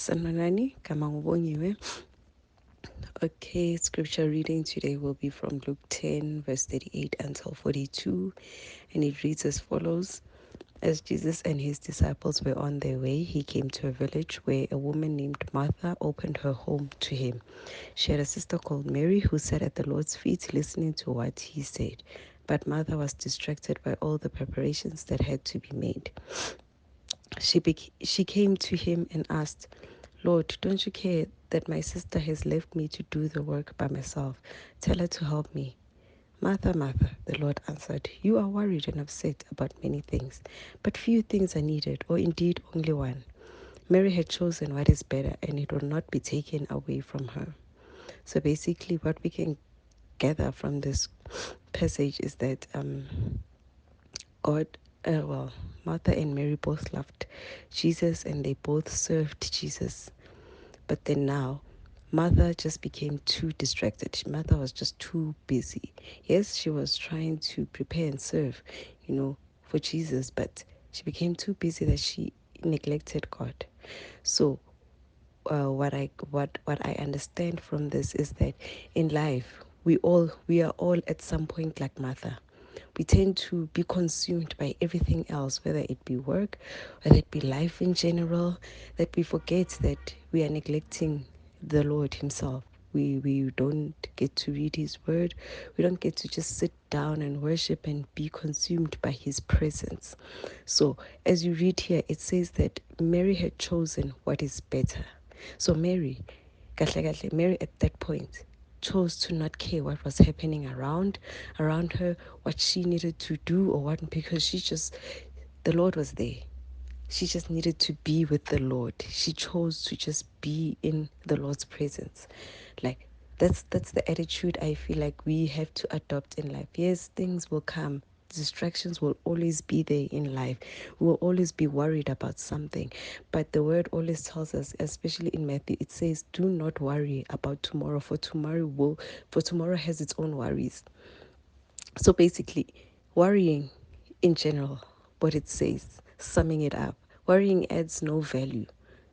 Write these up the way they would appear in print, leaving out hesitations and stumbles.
Sanmanani, Bongiwe. Okay, scripture reading today will be from Luke 10, verse 38 until 42, and it reads as follows. As Jesus and his disciples were on their way, he came to a village where a woman named Martha opened her home to him. She had a sister called Mary who sat at the Lord's feet listening to what he said. But Martha was distracted by all the preparations that had to be made. She came to him and asked, Lord, don't you care that my sister has left me to do the work by myself? Tell her to help me. Martha, Martha, the Lord answered, you are worried and upset about many things, but few things are needed, or indeed only one. Mary had chosen what is better, and it will not be taken away from her. So basically, what we can gather from this passage is that God, Martha and Mary both loved Jesus and they both served Jesus. But then now, Martha just became too distracted. Martha was just too busy. Yes, she was trying to prepare and serve, for Jesus, but she became too busy that she neglected God. So, what I understand from this is that in life we are all at some point like Martha. We tend to be consumed by everything else, whether it be work, whether it be life in general, that we forget that we are neglecting the Lord Himself. We don't get to read His word. We don't get to just sit down and worship and be consumed by His presence. So, as you read here, it says that Mary had chosen what is better. So, Mary at that point chose to not care what was happening around her, what she needed to do or what, because the Lord was there. She just needed to be with the Lord. She chose to just be in the Lord's presence. Like that's the attitude I feel like we have to adopt in life. Yes, things will come. Distractions will always be there in life. We will always be worried about something. But the word always tells us, especially in Matthew, it says, do not worry about tomorrow, for tomorrow has its own worries. So basically, worrying in general, what it says, summing it up, worrying adds no value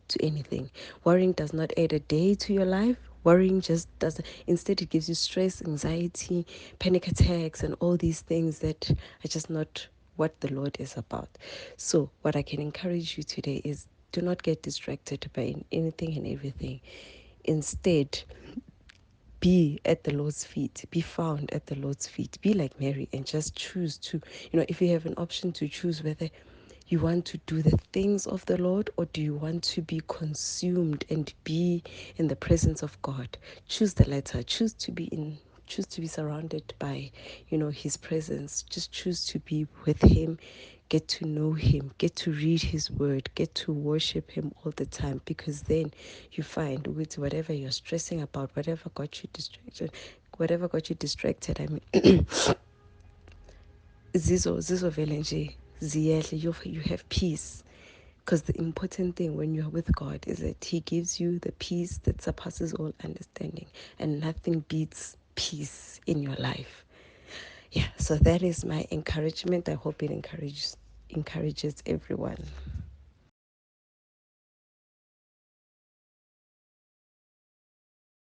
to anything. Worrying does not add a day to your life. Worrying just doesn't, instead, it gives you stress, anxiety, panic attacks, and all these things that are just not what the Lord is about. So, what I can encourage you today is do not get distracted by anything and everything. Instead, be at the Lord's feet, be found at the Lord's feet, be like Mary and just choose to, if you have an option to choose whether you want to do the things of the Lord or do you want to be consumed and be in the presence of God, choose the latter. Choose to be surrounded by, His presence. Just choose to be with Him, get to know Him, get to read His word, get to worship Him all the time, because then you find with whatever you're stressing about, whatever got you distracted, I mean, zizo vele nje ziyehle, you have peace. Because the important thing when you're with God is that He gives you the peace that surpasses all understanding, and nothing beats peace in your life. Yeah, so that is my encouragement. I hope it encourages everyone.